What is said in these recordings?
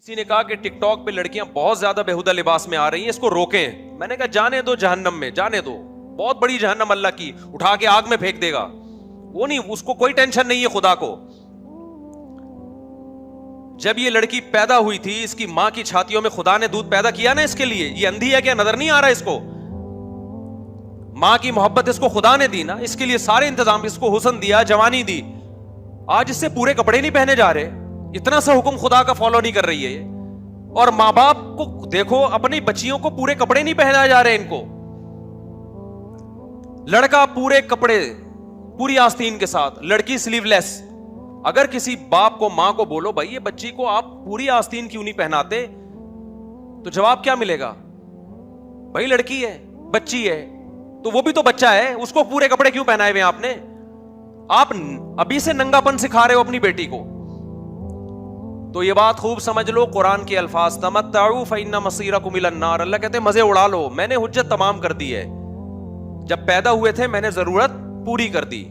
کسی نے کہا کہ ٹک ٹاک پہ لڑکیاں بہت زیادہ بےہودہ لباس میں آ رہی ہیں, اس کو روکیں. میں نے کہا جانے دو جہنم میں, جانے دو, بہت بڑی جہنم اللہ کی, اٹھا کے آگ میں پھینک دے گا. وہ نہیں, اس کو کوئی ٹینشن نہیں ہے خدا کو. جب یہ لڑکی پیدا ہوئی تھی, اس کی ماں کی چھاتیوں میں خدا نے دودھ پیدا کیا نا اس کے لیے. یہ اندھی ہے کیا, نظر نہیں آ رہا اس کو؟ ماں کی محبت اس کو خدا نے دی نا, اس کے لیے سارے انتظام, اس کو حسن دیا, جوانی دی. آج اس سے پورے کپڑے نہیں پہنے جا رہے, اتنا سا حکم خدا کا فالو نہیں کر رہی ہے یہ. اور ماں باپ کو دیکھو, اپنی بچیوں کو پورے کپڑے نہیں پہنائے جا رہے ان کو. لڑکا پورے کپڑے, پوری آستین کے ساتھ, لڑکی سلیو لیس. اگر کسی باپ کو, ماں کو بولو بھائی یہ بچی کو آپ پوری آستین کیوں نہیں پہناتے, تو جواب کیا ملے گا؟ بھائی لڑکی ہے, بچی ہے, تو وہ بھی تو بچہ ہے, اس کو پورے کپڑے کیوں پہنائے ہوئے آپ نے؟ آپ ابھی سے ننگا پن سکھا رہے ہو اپنی بیٹی کو. تو یہ بات خوب سمجھ لو, قرآن کے الفاظ, تمتعوا فإن مصيركم إلى النار. اللہ کہتے ہیں مزے اڑا لو, میں نے حجت تمام کر دی ہے. جب پیدا ہوئے تھے میں نے ضرورت پوری کر دی,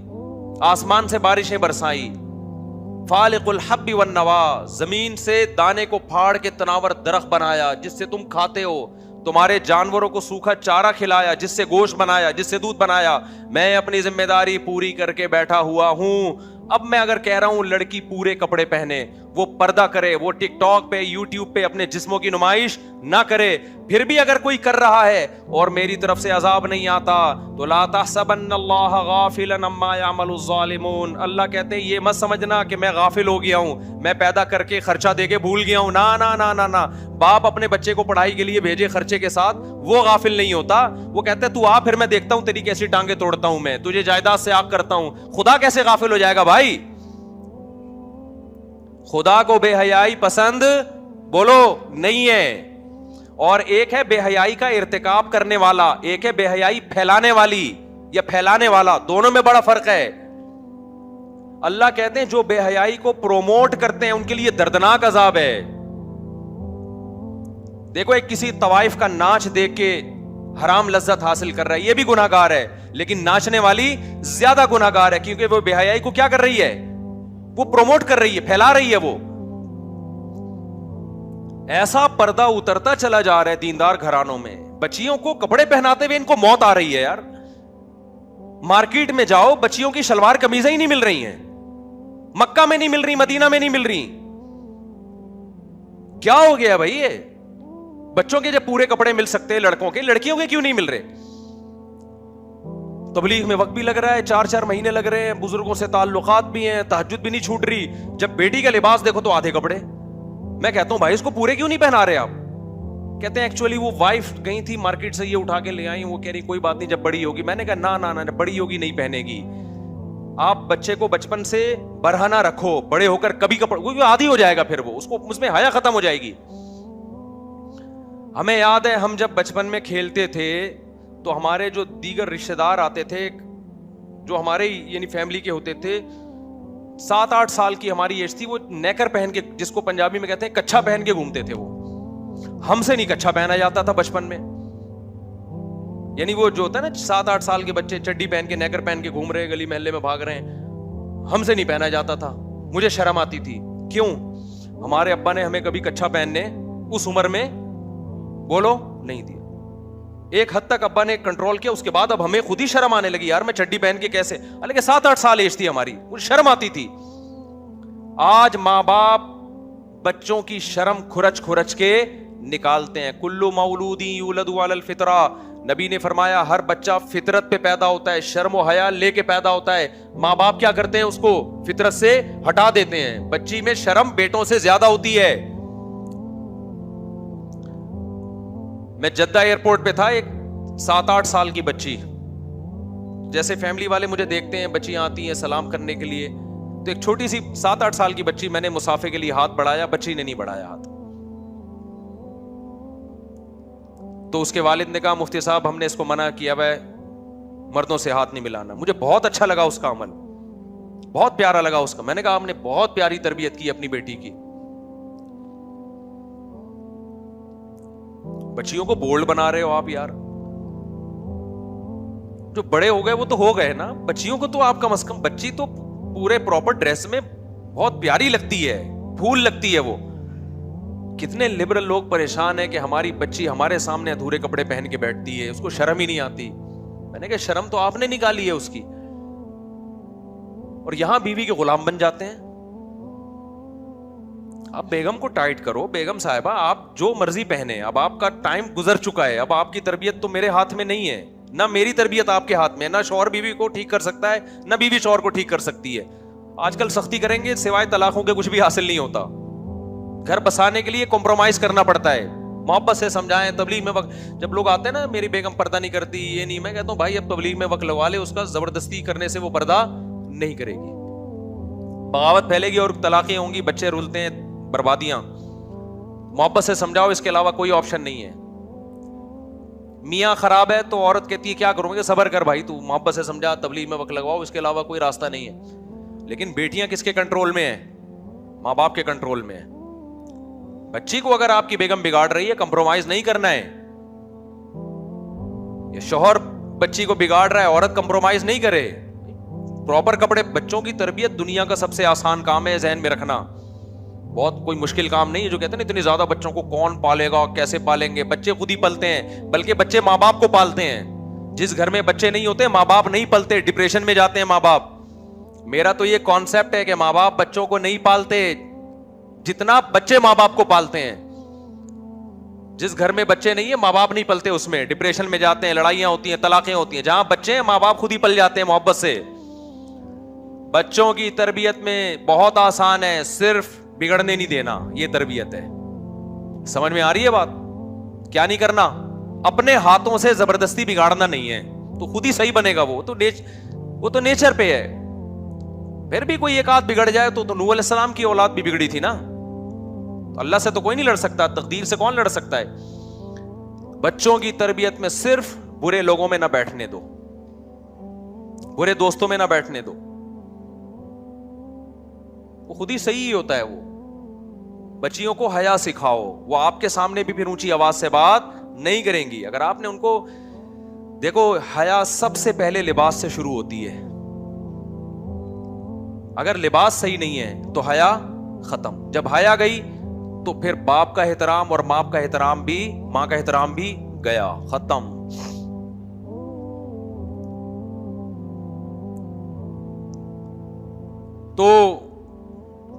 آسمان سے بارشیں برسائی, فالق الحب والنوا, زمین سے دانے کو پھاڑ کے تناور درخت بنایا جس سے تم کھاتے ہو, تمہارے جانوروں کو سوکھا چارہ کھلایا جس سے گوشت بنایا, جس سے دودھ بنایا. میں اپنی ذمہ داری پوری کر کے بیٹھا ہوا ہوں. اب میں اگر کہہ رہا ہوں لڑکی پورے کپڑے پہنے, وہ پردہ کرے, وہ ٹک ٹاک پہ, یوٹیوب پہ اپنے جسموں کی نمائش نہ کرے, پھر بھی اگر کوئی کر رہا ہے اور میری طرف سے عذاب نہیں آتا, تو لا تحسبن اللہ غافلا عما يعمل الظالمون. اللہ کہتے ہیں یہ مت سمجھنا کہ میں غافل ہو گیا ہوں, میں پیدا کر کے خرچہ دے کے بھول گیا ہوں. نا نا نا نا نا, باپ اپنے بچے کو پڑھائی کے لیے بھیجے خرچے کے ساتھ, وہ غافل نہیں ہوتا. وہ کہتا ہے تو آ, پھر میں دیکھتا ہوں تیری کیسی ٹانگیں توڑتا ہوں, میں تجھے جائیداد سے آگ کرتا ہوں. خدا کیسے غافل ہو جائے گا بھائی؟ خدا کو بے حیائی پسند بولو نہیں ہے. اور ایک ہے بے حیائی کا ارتکاب کرنے والا, ایک ہے بے حیائی پھیلانے والی یا پھیلانے والا, دونوں میں بڑا فرق ہے. اللہ کہتے ہیں جو بے حیائی کو پروموٹ کرتے ہیں ان کے لیے دردناک عذاب ہے. دیکھو ایک کسی طوائف کا ناچ دیکھ کے حرام لذت حاصل کر رہا ہے, یہ بھی گناہگار ہے, لیکن ناچنے والی زیادہ گناہگار ہے, کیونکہ وہ بے حیائی کو کیا کر رہی ہے, وہ پروموٹ کر رہی ہے, پھیلا رہی ہے. وہ ایسا پردہ اترتا چلا جا رہا ہے دیندار گھرانوں میں, بچیوں کو کپڑے پہناتے ہوئے ان کو موت آ رہی ہے یار. مارکیٹ میں جاؤ, بچیوں کی شلوار قمیضیں ہی نہیں مل رہی ہیں, مکہ میں نہیں مل رہی, مدینہ میں نہیں مل رہی. کیا ہو گیا بھائی؟ یہ بچوں کے جب پورے کپڑے مل سکتے ہیں لڑکوں کے, لڑکیوں کے کیوں نہیں مل رہے؟ تبلیغ میں وقت بھی لگ رہا ہے, 4 مہینے لگ رہے ہیں, بزرگوں سے تعلقات بھی ہیں, تہجد بھی نہیں چھوٹ رہی. جب بیٹی کا لباس دیکھو تو آدھے کپڑے. میں کہتا ہوں بھائی اس کو پورے کیوں نہیں پہنا رہے آپ؟ کہتے ہیں ایکچولی وہ وائف گئی تھی مارکیٹ سے, یہ اٹھا کے لے آئی, وہ کہہ رہی کوئی بات نہیں جب بڑی ہوگی. میں نے کہا نا نا نا, بڑی ہوگی نہیں پہنے گی. آپ بچے کو بچپن سے برہنہ رکھو, بڑے ہو کر کبھی کپڑے عادی ہو جائے گا, پھر وہ اس کو اس میں حیا ختم ہو جائے گی. ہمیں یاد ہے ہم جب بچپن میں کھیلتے تھے تو ہمارے جو دیگر رشتہ دار آتے تھے, جو ہمارے یعنی فیملی کے ہوتے تھے, 7-8 سال کی ہماری ایج تھی, وہ نیکر پہن کے, جس کو پنجابی میں کہتے ہیں کچھا پہن کے گھومتے تھے. وہ ہم سے نہیں کچھا پہنا جاتا تھا بچپن میں. یعنی وہ جو ہوتا ہے نا 7-8 سال کے بچے چڈی پہن کے, نیکر پہن کے گھوم رہے ہیں, گلی محلے میں بھاگ رہے ہیں, ہم سے نہیں پہنا جاتا تھا. مجھے شرم آتی تھی. کیوں؟ ہمارے ابا نے ہمیں کبھی کچھا پہننے اس عمر میں بولو نہیں دیا. ایک حد تک ابا نے کنٹرول کیا, اس کے بعد اب ہمیں خود ہی شرم آنے لگی, یار میں چڈی پہن کے کیسے, حالانکہ 7-8 سال ایج تھی ہماری, مجھے شرم آتی تھی. آج ماں باپ بچوں کی شرم کھرچ کھرچ کے نکالتے ہیں. کلو مولودی یولد علی الفطرہ, نبی نے فرمایا ہر بچہ فطرت پہ پیدا ہوتا ہے, شرم و حیا لے کے پیدا ہوتا ہے. ماں باپ کیا کرتے ہیں, اس کو فطرت سے ہٹا دیتے ہیں. بچی میں شرم بیٹوں سے زیادہ ہوتی ہے. میں جدہ ایئرپورٹ پہ تھا, ایک 7-8 سال کی بچی, جیسے فیملی والے مجھے دیکھتے ہیں بچیاں آتی ہیں سلام کرنے کے لیے, تو ایک چھوٹی سی 7-8 سال کی بچی, میں نے مسافے کے لیے ہاتھ بڑھایا, بچی نے نہیں بڑھایا ہاتھ. تو اس کے والد نے کہا مفتی صاحب ہم نے اس کو منع کیا ہے مردوں سے ہاتھ نہیں ملانا. مجھے بہت اچھا لگا اس کا عمل, بہت پیارا لگا اس کا. میں نے کہا آپ نے بہت پیاری تربیت کی اپنی بیٹی کی. بچیوں کو بولڈ بنا رہے ہو آپ یار, جو بڑے ہو گئے وہ تو ہو گئے نا, بچیوں کو تو آپ کم از کم, بچی تو پورے پراپر ڈریس میں بہت پیاری لگتی ہے, پھول لگتی ہے وہ. کتنے لبرل لوگ پریشان ہیں کہ ہماری بچی ہمارے سامنے ادھورے کپڑے پہن کے بیٹھتی ہے, اس کو شرم ہی نہیں آتی. میں نے کہا شرم تو آپ نے نکالی ہے اس کی, اور یہاں بیوی کے غلام بن جاتے ہیں. اب بیگم کو ٹائٹ کرو, بیگم صاحبہ آپ جو مرضی پہنے, اب آپ کا ٹائم گزر چکا ہے, اب آپ کی تربیت تو میرے ہاتھ میں نہیں ہے, نہ میری تربیت آپ کے ہاتھ میں, نہ شوہر بیوی کو ٹھیک کر سکتا ہے, نہ بیوی شوہر کو ٹھیک کر سکتی ہے. آج کل سختی کریں گے سوائے طلاقوں کے کچھ بھی حاصل نہیں ہوتا. گھر بسانے کے لیے کمپرومائز کرنا پڑتا ہے, محبت سے سمجھائیں. تبلیغ میں وقت جب لوگ آتے ہیں نا, میری بیگم پردہ نہیں کرتی, یہ نہیں, میں کہتا ہوں بھائی اب تبلیغ میں وقت لگوا لے, اس کا زبردستی کرنے سے وہ پردہ نہیں کرے گی, بغاوت پھیلے گی اور طلاقیں ہوں گی, بچے رولتے ہیں, بربادیاں. محبت سے سمجھاؤ, اس کے علاوہ کوئی آپشن نہیں ہے. میاں خراب ہے تو عورت کہتی ہے کیا کروں گے, صبر کر بھائی, تو محبت سے سمجھا, تبلیغ میں وقت لگواؤ, اس کے علاوہ کوئی راستہ نہیں ہے. لیکن بیٹیاں کس کے کنٹرول میں ہیں؟ ماں باپ کے کنٹرول میں ہیں. بچی کو اگر آپ کی بیگم بگاڑ رہی ہے, کمپرومائز نہیں کرنا ہے. یہ شوہر بچی کو بگاڑ رہا ہے, عورت کمپرومائز نہیں کرے. پراپر کپڑے, بچوں کی تربیت دنیا کا سب سے آسان کام ہے, ذہن میں رکھنا. بہت کوئی مشکل کام نہیں ہے. جو کہتے ہیں نا اتنی زیادہ بچوں کو کون پالے گا, کیسے پالیں گے, بچے خود ہی پلتے ہیں, بلکہ بچے ماں باپ کو پالتے ہیں. جس گھر میں بچے نہیں ہوتے, ماں باپ نہیں پلتے, ڈپریشن میں جاتے ہیں ماں باپ. میرا تو یہ کانسیپٹ ہے کہ ماں باپ بچوں کو نہیں پالتے جتنا بچے ماں باپ کو پالتے ہیں. جس گھر میں بچے نہیں ہیں, ماں باپ نہیں پلتے, اس میں ڈپریشن میں جاتے ہیں, لڑائیاں ہوتی ہیں, طلاقیں ہوتی ہیں. جہاں بچے ہیں, ماں باپ خود ہی پل جاتے ہیں محبت سے. بچوں کی تربیت میں بہت آسان ہے, صرف بگڑنے نہیں دینا, یہ تربیت ہے. سمجھ میں آ رہی ہے بات؟ کیا نہیں کرنا؟ اپنے ہاتھوں سے زبردستی بگاڑنا نہیں ہے, تو خود ہی صحیح بنے گا. وہ تو نیچر پہ ہے. پھر بھی کوئی ایک آدھ بگڑ جائے تو نوح علیہ السلام کی اولاد بھی بگڑی تھی نا. تو اللہ سے تو کوئی نہیں لڑ سکتا, تقدیر سے کون لڑ سکتا ہے. بچوں کی تربیت میں صرف برے لوگوں میں نہ بیٹھنے دو, برے دوستوں میں نہ بیٹھنے دو. وہ خود ہی صحیح ہی ہوتا ہے. وہ بچیوں کو حیا سکھاؤ, وہ آپ کے سامنے بھی پھر اونچی آواز سے بات نہیں کریں گی. اگر آپ نے ان کو دیکھو, حیا سب سے پہلے لباس سے شروع ہوتی ہے. اگر لباس صحیح نہیں ہے تو حیا ختم. جب حیا گئی تو پھر باپ کا احترام اور ماں کا احترام بھی, ماں کا احترام بھی گیا, ختم. تو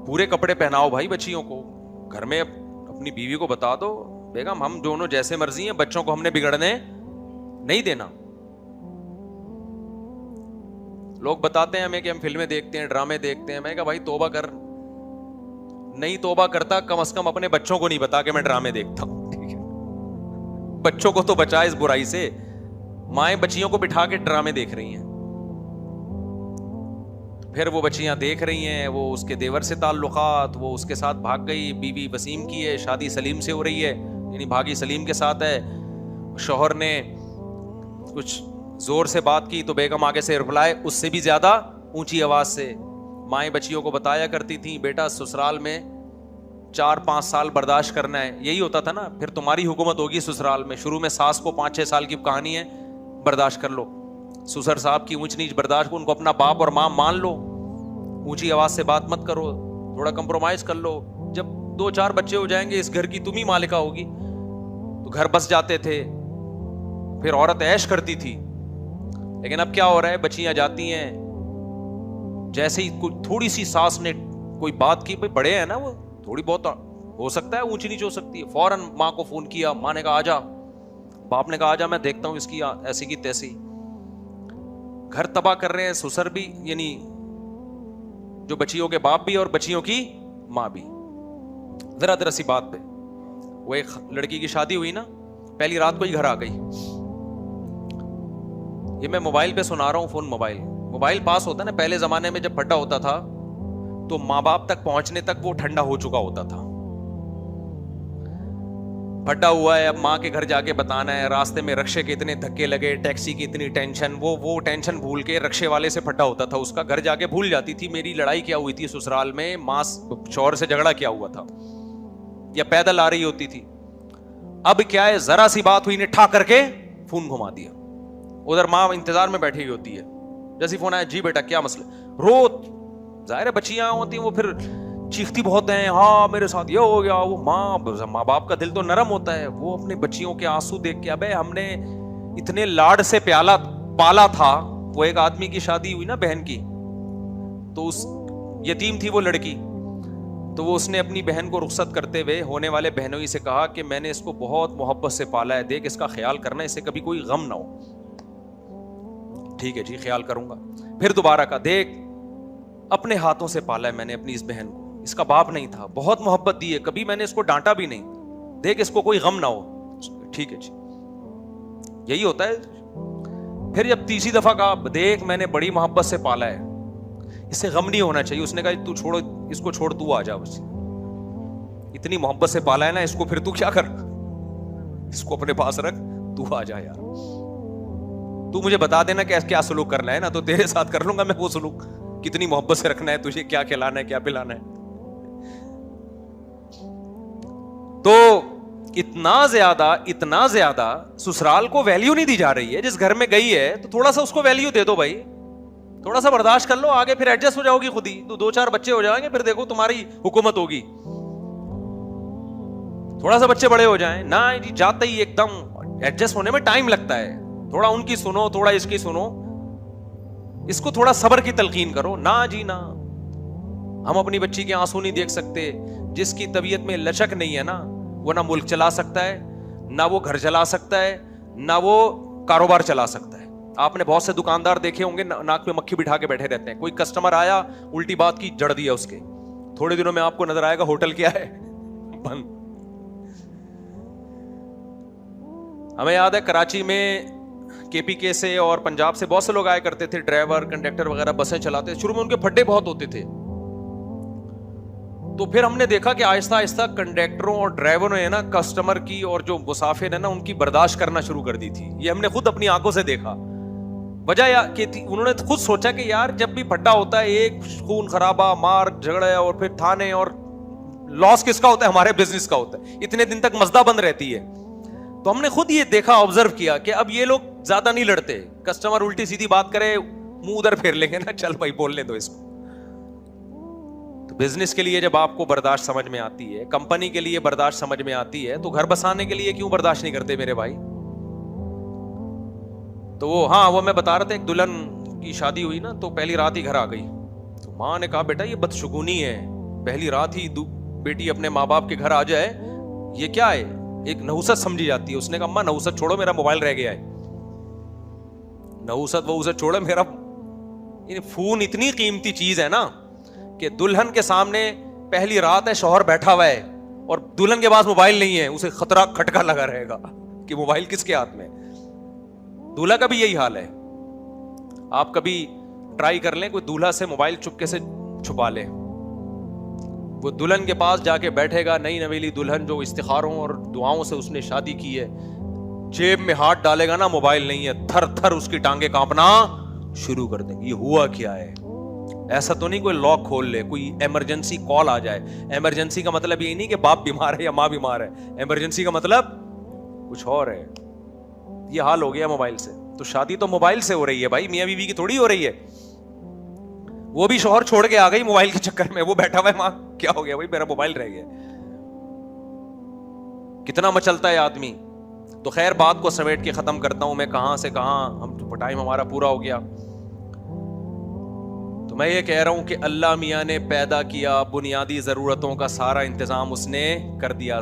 پورے کپڑے پہناؤ بھائی بچیوں کو. گھر میں اپنی بیوی کو بتا دو, بیگم ہم دونوں جیسے مرضی ہیں, بچوں کو ہم نے بگڑنے نہیں دینا. لوگ بتاتے ہیں ہمیں کہ ہم فلمیں دیکھتے ہیں, ڈرامے دیکھتے ہیں. میں کہا بھائی توبہ کر, نہیں توبہ کرتا کم از کم اپنے بچوں کو نہیں بتا کہ میں ڈرامے دیکھتا ہوں. ٹھیک ہے, بچوں کو تو بچا اس برائی سے. مائیں بچیوں کو بٹھا کے ڈرامے دیکھ رہی ہیں, پھر وہ بچیاں دیکھ رہی ہیں, وہ اس کے دیور سے تعلقات, وہ اس کے ساتھ بھاگ گئی. بیوی وسیم کی ہے, شادی سلیم سے ہو رہی ہے, یعنی بھاگی سلیم کے ساتھ ہے. شوہر نے کچھ زور سے بات کی تو بیگم آگے سے رپلائے اس سے بھی زیادہ اونچی آواز سے. مائیں بچیوں کو بتایا کرتی تھیں بیٹا سسرال میں 4-5 سال برداشت کرنا ہے. یہی ہوتا تھا نا, پھر تمہاری حکومت ہوگی سسرال میں. شروع میں ساس کو 5-6 سال کی کہانی ہے, برداشت کر لو. سسر صاحب کی اونچ نیچ برداشت کو, ان کو اپنا باپ اور ماں مان لو. اونچی آواز سے بات مت کرو, تھوڑا کمپرومائز کر لو. جب 2-4 بچے ہو جائیں گے, اس گھر کی تم ہی مالکہ ہوگی. تو گھر بس جاتے تھے, پھر عورت عیش کرتی تھی. لیکن اب کیا ہو رہا ہے, بچیاں جاتی ہیں, جیسے ہی کوئی تھوڑی سی ساس نے کوئی بات کی, بڑے ہیں نا وہ, تھوڑی بہت ہو سکتا ہے اونچی نیچ ہو سکتی ہے, فوراً ماں کو فون کیا, ماں نے کہا آجا, باپ نے کہا آجا میں دیکھتا ہوں اس کی ایسی کی تیسی. گھر تباہ کر رہے ہیں سسر بھی, یعنی جو بچیوں کے باپ بھی اور بچیوں کی ماں بھی. ذرا سی بات پہ وہ ایک لڑکی کی شادی ہوئی نا, پہلی رات کو ہی گھر آ گئی. یہ میں موبائل پہ سنا رہا ہوں, فون موبائل پاس ہوتا ہے نا. پہلے زمانے میں جب پھڈا ہوتا تھا تو ماں باپ تک پہنچنے تک وہ ٹھنڈا ہو چکا ہوتا تھا. پھڈا ہوا ہے, اب ماں کے گھر جا کے بتانا ہے. راستے میں رکشے کے اتنے دھکے لگے, ٹیکسی کی اتنی ٹینشن, وہ ٹینشن بھول کے رکشے والے سے پھڈا ہوتا تھا. اس کا گھر جا کے بھول جاتی تھی میری لڑائی کیا ہوئی تھی سسرال میں, ماں شوہر سے جھگڑا کیا ہوا تھا, یا پیدل آ رہی ہوتی تھی. اب کیا ہے, ذرا سی بات ہوئی نے ٹھا کر کے فون گھما دیا. ادھر ماں انتظار میں بیٹھی ہوئی ہوتی ہے, جیسی فون آیا, جی بیٹا کیا مسئلہ, رو. ظاہر ہے بچیاں ہوتی ہیں وہ پھر چیختی بہت ہیں, ہاں میرے ساتھ یہ ہو گیا, وہ ماں باپ کا دل تو نرم ہوتا ہے, وہ اپنے بچیوں کے آنسو دیکھ کے, ابے ہم نے اتنے لاڈ سے پالا تھا. وہ ایک آدمی کی شادی ہوئی نا بہن کی, تو اس یتیم تھی وہ لڑکی, تو وہ اس نے اپنی بہن کو رخصت کرتے ہوئے ہونے والے بہنوئی سے کہا کہ میں نے اس کو بہت محبت سے پالا ہے, دیکھ اس کا خیال کرنا, اسے کبھی کوئی غم نہ ہو. ٹھیک ہے جی, خیال کروں گا. پھر دوبارہ کہا, دیکھ اپنے ہاتھوں سے پالا ہے میں نے اپنی اس بہن کو, اس کا باپ نہیں تھا, بہت محبت دی ہے, کبھی میں نے اس کو ڈانٹا بھی نہیں, دیکھ اس کو کوئی غم نہ ہو. ٹھیک ہے جی, یہی ہوتا ہے. پھر جب تیسری دفعہ کہا, دیکھ میں نے بڑی محبت سے پالا ہے, اس سے غم نہیں ہونا چاہیے. اس نے کہا تو چھوڑو اس کو, چھوڑ تو آ جا, بس اتنی محبت سے پالا ہے نا اس کو, پھر تو کیا کر, اس کو اپنے پاس رکھ, تو آ جا یار, تو مجھے بتا دینا کہ کیا سلوک کرنا ہے نا, تو تیرے ساتھ کر لوں گا میں وہ سلوک, کتنی محبت سے رکھنا ہے تجھے, کیا کھلانا ہے کیا پلانا ہے. تو اتنا زیادہ سسرال کو ویلیو نہیں دی جا رہی ہے. جس گھر میں گئی ہے تو تھوڑا سا اس کو ویلیو دے دو بھائی, تھوڑا سا برداشت کر لو, آگے پھر ایڈجسٹ ہو جاؤ گی خود ہی, تو 2-4 بچے ہو جائیں گے, پھر دیکھو تمہاری حکومت ہوگی. تھوڑا سا بچے بڑے ہو جائیں نہ جی, جاتے ہی ایک دم ایڈجسٹ ہونے میں ٹائم لگتا ہے, تھوڑا ان کی سنو, تھوڑا اس کی سنو, اس کو تھوڑا صبر کی تلقین کرو. نہ جی نہ, ہم اپنی بچی کے آنسو نہیں دیکھ سکتے. جس کی طبیعت میں لچک نہیں ہے نا, وہ نہ ملک چلا سکتا ہے, نہ وہ گھر چلا سکتا ہے, نہ وہ کاروبار چلا سکتا ہے. آپ نے بہت سے دکاندار دیکھے ہوں گے ناک میں مکھی بٹھا کے بیٹھے رہتے ہیں. کوئی کسٹمر آیا, الٹی بات کی, جڑ دیا اس کے, تھوڑے دنوں میں آپ کو نظر آئے گا ہوٹل کیا ہے, بند. ہمیں یاد ہے کراچی میں KPK سے اور پنجاب سے بہت سے لوگ آیا کرتے تھے, ڈرائیور کنڈکٹر وغیرہ بسیں چلاتے. شروع میں ان کے پھڈے بہت ہوتے تھے, تو پھر ہم نے دیکھا کہ آہستہ آہستہ کنڈکٹروں اور ڈرائیوروں نے نا کسٹمر کی اور جو مسافر ہے نا ان کی برداشت کرنا شروع کر دی تھی. یہ ہم نے خود اپنی آنکھوں سے دیکھا. وجہ کہ انہوں نے خود سوچا کہ یار جب بھی پھڈا ہوتا ہے, ایک خون خرابہ, مار جھگڑے, اور پھر تھانے, اور لاس کس کا ہوتا ہے, ہمارے بزنس کا ہوتا ہے. اتنے دن تک مزدہ بند رہتی ہے. تو ہم نے خود یہ دیکھا, آبزرو کیا کہ اب یہ لوگ زیادہ نہیں لڑتے. کسٹمر الٹی سیدھی بات کرے, منہ ادھر پھیر لیں گے نا, چل بھائی بولنے دو اس کو. تو بزنس کے لیے جب آپ کو برداشت سمجھ میں آتی ہے, کمپنی کے لیے برداشت سمجھ میں آتی ہے, تو گھر بسانے کے لیے کیوں برداشت نہیں کرتے میرے بھائی. تو وہ میں بتا رہا تھا, ایک دلہن کی شادی ہوئی نا, تو پہلی رات ہی گھر آ گئی. تو ماں نے کہا, بیٹا یہ بدشگونی ہے, پہلی رات ہی بیٹی اپنے ماں باپ کے گھر آ جائے, یہ کیا ہے, ایک نحوست سمجھی جاتی ہے. اس نے کہا, اماں نحوست چھوڑو, میرا موبائل رہ گیا ہے. نحوست وحوست چھوڑو, میرا فون اتنی قیمتی چیز ہے نا کہ دلہن کے سامنے پہلی رات ہے, شوہر بیٹھا ہوا ہے, اور دلہن کے پاس موبائل نہیں ہے, اسے خطرہ کھٹکا لگا رہے گا کہ موبائل کس کے ہاتھ میں. دولہا کا بھی یہی حال ہے. آپ کبھی ٹرائی کر لیں, کوئی دولہا سے موبائل چپکے سے چھپا لے, وہ دلہن کے پاس جا کے بیٹھے گا, نئی نویلی دلہن جو استخاروں اور دعاؤں سے اس نے شادی کی ہے, جیب میں ہاتھ ڈالے گا نا, موبائل نہیں ہے, تھر تھر اس کی ٹانگیں کانپنا شروع کر دیں گی. یہ ہوا کیا ہے؟ ایسا تو نہیں کوئی لاک کھول لے, کوئی ایمرجنسی کال آ جائے. ایمرجنسی کا مطلب یہ نہیں کہ باپ بیمار ہے یا ماں بیمار ہے, ایمرجنسی کا مطلب کچھ اور ہے. یہ حال ہو گیا موبائل سے. تو شادی تو موبائل سے ہو رہی ہے بھائی, میاں بیوی کی تھوڑی ہو رہی ہے. وہ بھی شوہر چھوڑ کے آ گئی موبائل کے چکر میں, وہ بیٹھا ہوا ہے, ماں کیا ہو گیا بھائی, میرا موبائل رہ گیا. کتنا مچلتا ہے آدمی. تو خیر بات کو سمیٹ کے ختم کرتا ہوں میں, کہاں سے کہاں ہم, ٹائم ہمارا پورا ہو گیا. تو میں یہ کہہ رہا ہوں کہ اللہ میاں نے پیدا کیا, بنیادی ضرورتوں کا سارا انتظام اس نے کر دیا.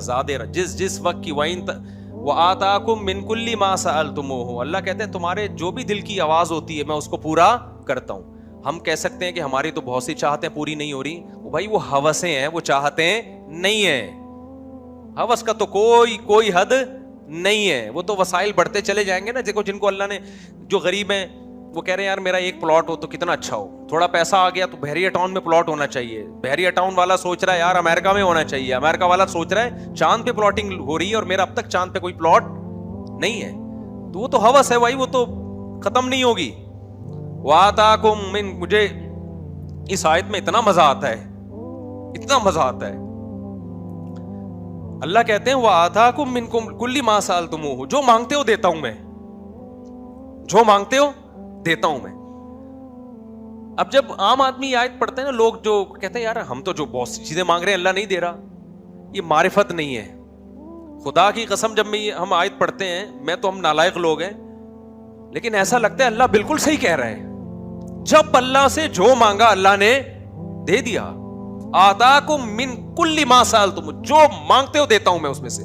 جس وقت کی وَآتَاكُم مِّن كُلِّ مَا سَأَلْتُمُوهُ, اللہ کہتے ہیں تمہارے جو بھی دل کی آواز ہوتی ہے میں اس کو پورا کرتا ہوں. ہم کہہ سکتے ہیں کہ ہماری تو بہت سی چاہتیں پوری نہیں ہو رہی, وہ بھائی وہ ہوسیں ہیں, وہ چاہتیں نہیں ہیں. ہوس کا تو کوئی حد نہیں ہے, وہ تو وسائل بڑھتے چلے جائیں گے نا. دیکھو جن کو اللہ نے, جو غریب ہیں وہ کہہ رہے ہیں یار میرا ایک پلاٹ ہو تو کتنا اچھا ہو, تھوڑا پیسہ آ گیا تو بحریہ ٹاؤن میں پلاٹ ہونا چاہیے. بحریہ ٹاؤن والا سوچ رہا ہے یار امریکہ میں ہونا چاہیے, امریکہ والا سوچ رہا ہے چاند پہ پلاٹنگ ہو رہی ہے اور میرا اب تک چاند پہ کوئی پلاٹ نہیں ہے. تو وہ تو ہوس ہے بھائی, وہ تو ختم نہیں ہوگی. وَآتَاكُم مِّن, مجھے اس آیت میں اتنا مزہ آتا ہے, اتنا مزہ آتا ہے. اللہ کہتے ہیں وَآتَاكُم مِّن كُلِّ مَا سَأَلْتُمُوهُ, جو مانگتے ہو دیتا ہوں میں, جو مانگتے ہو دیتا ہوں میں. اب جب عام آدمی آیت پڑھتے ہیں نا، لوگ جو کہتے ہیں یار ہم تو جو بہت سی چیزیں مانگ رہے ہیں اللہ نہیں دے رہا، یہ معرفت نہیں ہے. خدا کی قسم جب ہم آیت پڑھتے ہیں، میں تو ہم نالائق لوگ ہیں، لیکن ایسا لگتا ہے اللہ بالکل صحیح کہہ رہا ہے. جب اللہ سے جو مانگا اللہ نے دے دیا. آتاکم من کل ما سألتم، جو مانگتے ہو دیتا ہوں میں اس میں سے.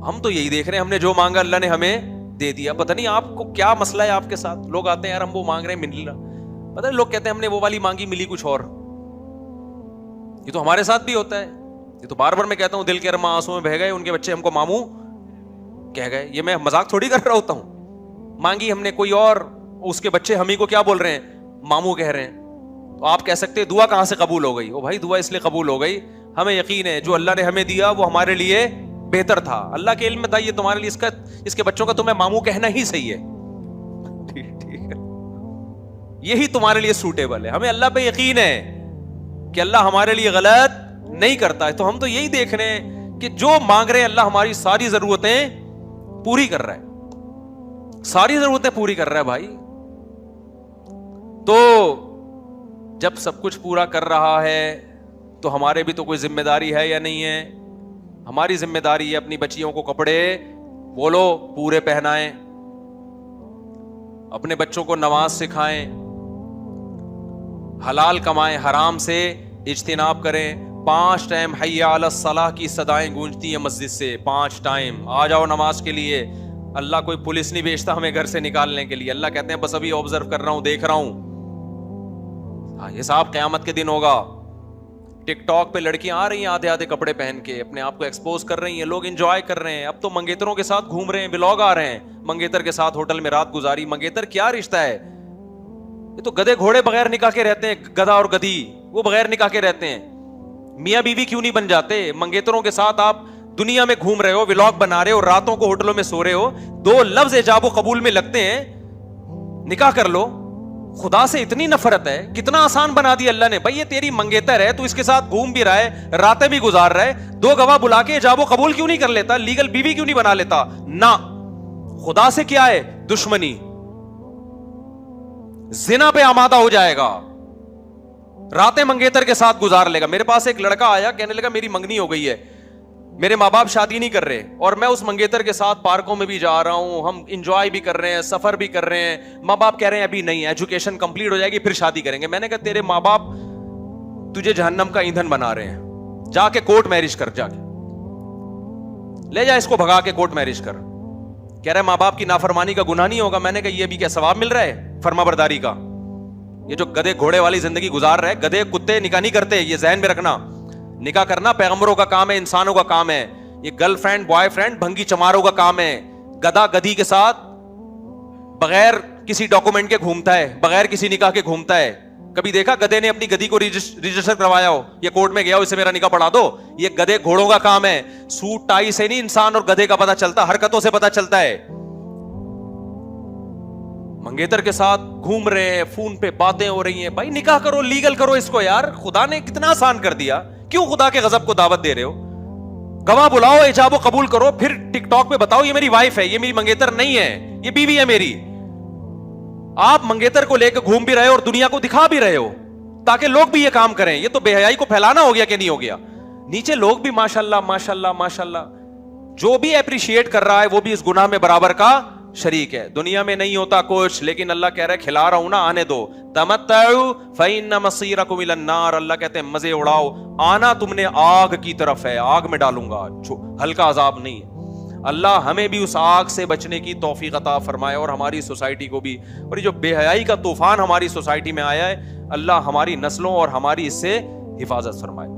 ہم تو یہی دیکھ رہے ہیں، ہم نے جو مانگا اللہ نے ہمیں دے دیا. پتہ نہیں آپ کو کیا مسئلہ ہے آپ کے ساتھ. لوگ آتے ہیں یار ہم وہ مانگ رہے ہیں مل رہا، پتہ نہیں لوگ کہتے ہیں ہم نے وہ والی مانگی ملی کچھ اور. یہ تو ہمارے ساتھ بھی ہوتا ہے. یہ تو بار بار میں کہتا ہوں دل کے ارماں آنسوں میں بہہ گئے، ان کے بچے ہم کو ماموں کہہ گئے. یہ میں مذاق تھوڑی کر رہا ہوتا ہوں. مانگی ہم نے کوئی اور، اس کے بچے ہم ہی کو کیا بول رہے ہیں، ماموں کہہ رہے ہیں. تو آپ کہہ سکتے دعا کہاں سے قبول ہو گئی؟ او بھائی دعا اس لیے قبول ہو گئی، ہمیں یقین ہے جو اللہ نے ہمیں دیا وہ ہمارے لیے بہتر تھا. اللہ کے علم میں تھا یہ تمہارے لیے اس کے بچوں کا تمہیں ماموں کہنا ہی صحیح ہے. ٹھیک ہے، یہی تمہارے لیے سوٹیبل ہے. ہمیں اللہ پہ یقین ہے کہ اللہ ہمارے لیے غلط نہیں کرتا ہے. تو ہم تو یہی دیکھ رہے ہیں کہ جو مانگ رہے ہیں اللہ ہماری ساری ضرورتیں پوری کر رہا ہے، ساری ضرورتیں پوری کر رہا ہے بھائی. تو جب سب کچھ پورا کر رہا ہے تو ہمارے بھی تو کوئی ذمہ داری ہے یا نہیں ہے؟ ہماری ذمہ داری ہے اپنی بچیوں کو کپڑے بولو پورے پہنائیں، اپنے بچوں کو نماز سکھائیں، حلال کمائیں، حرام سے اجتناب کریں. 5 ٹائم حی علی الصلاح کی صدائیں گونجتی ہیں مسجد سے. 5 ٹائم آ جاؤ نماز کے لیے. اللہ کوئی پولیس نہیں بھیجتا ہمیں گھر سے نکالنے کے لیے. اللہ کہتے ہیں بس ابھی آبزرو کر رہا ہوں، دیکھ رہا ہوں. حساب قیامت کے دن ہوگا. ٹک ٹاک پہ لڑکیاں آ رہی ہیں آدھے آدھے کپڑے پہن کے، اپنے آپ کو ایکسپوز کر رہی ہیں، لوگ انجوائے کر رہے ہیں. اب تو منگیتروں کے ساتھ گھوم رہے ہیں، ولاگ آ رہے ہیں، منگیتر کے ساتھ ہوٹل میں رات گزاری. منگیتر کیا رشتہ ہے؟ یہ تو گدھے گھوڑے بغیر نکاح کے رہتے ہیں، گدھا اور گدھی وہ بغیر نکاح کے رہتے ہیں. میاں بیوی کیوں نہیں بن جاتے؟ منگیتروں کے ساتھ آپ دنیا میں گھوم رہے ہو، ولاگ بنا رہے ہو، راتوں کو ہوٹلوں میں سو رہے ہو. 2 لفظ ایجاب و قبول میں لگتے ہیں، نکاح کر لو. خدا سے اتنی نفرت ہے، کتنا آسان بنا دیا اللہ نے. بھائی یہ تیری منگیتر ہے، تو اس کے ساتھ گھوم بھی رہا ہے، راتیں بھی گزار رہا ہے، 2 گواہ بلا کے ایجاب و قبول کیوں نہیں کر لیتا؟ لیگل بیوی کیوں نہیں بنا لیتا؟ نہ، خدا سے کیا ہے دشمنی، زنا پہ آمادہ ہو جائے گا، راتیں منگیتر کے ساتھ گزار لے گا. میرے پاس ایک لڑکا آیا، کہنے لگا میری منگنی ہو گئی ہے، میرے ماں باپ شادی نہیں کر رہے، اور میں اس منگیتر کے ساتھ پارکوں میں بھی جا رہا ہوں، ہم انجوائے بھی کر رہے ہیں، سفر بھی کر رہے ہیں. ماں باپ کہہ رہے ہیں ابھی نہیں، ایجوکیشن کمپلیٹ ہو جائے گی پھر شادی کریں گے. میں نے کہا تیرے ماں باپ تجھے جہنم کا ایندھن بنا رہے ہیں، جا کے کورٹ میرج کر، جا کے لے جا اس کو بھگا کے کورٹ میرج کر. کہہ رہے ماں باپ کی نافرمانی کا گناہ نہیں ہوگا. میں نے کہا یہ بھی کیا ثواب مل رہا ہے فرما برداری کا؟ یہ جو گدھے گھوڑے والی زندگی گزار رہے، گدھے کتے نکاح نہیں کرتے، یہ ذہن میں رکھنا. نکاح کرنا پیغمبروں کا کام ہے، انسانوں کا کام ہے. یہ گرل فرینڈ بوائے فرینڈ بھنگی چماروں کا کام ہے. گدھا گدھی کے ساتھ بغیر کسی ڈاکومنٹ کے گھومتا ہے، بغیر کسی نکاح کے گھومتا ہے. کبھی دیکھا گدھے نے اپنی گدھی کو رجسٹر کروایا ہو، یہ کورٹ میں گیا ہو اسے میرا نکاح پڑھا دو؟ یہ گدھے گھوڑوں کا کام ہے. سوٹ ٹائی سے نہیں انسان اور گدھے کا پتہ چلتا، حرکتوں سے پتہ چلتا ہے. منگیتر کے ساتھ گھوم رہے ہیں، فون پہ باتیں ہو رہی ہیں. بھائی نکاح کرو، لیگل کرو اس کو یار. خدا نے کتنا آسان کر دیا، کیوں خدا کے غضب کو دعوت دے رہے ہو؟ گواہ بلاؤ، ایجاب و قبول کرو، پھر ٹک ٹاک پہ بتاؤ یہ میری وائف ہے، یہ میری منگیتر نہیں ہے، یہ بیوی ہے میری. آپ منگیتر کو لے کے گھوم بھی رہے ہو اور دنیا کو دکھا بھی رہے ہو تاکہ لوگ بھی یہ کام کریں. یہ تو بے حیائی کو پھیلانا ہو گیا کہ نہیں ہو گیا؟ نیچے لوگ بھی ماشاءاللہ ماشاءاللہ ماشاءاللہ، جو بھی اپریشیٹ کر رہا ہے وہ بھی اس گناہ میں برابر کا شریک ہے. دنیا میں نہیں ہوتا کچھ، لیکن اللہ کہہ رہا ہے کھلا رہا ہوں نا، آنے دو. تمتعوا فإن مصيركم إلى النار. اللہ کہتے ہیں مزے اڑاؤ، آنا تم نے آگ کی طرف ہے، آگ میں ڈالوں گا، ہلکا عذاب نہیں ہے. اللہ ہمیں بھی اس آگ سے بچنے کی توفیق عطا فرمائے، اور ہماری سوسائٹی کو بھی. اور یہ جو بے حیائی کا طوفان ہماری سوسائٹی میں آیا ہے، اللہ ہماری نسلوں اور ہماری اس سے حفاظت فرمائے.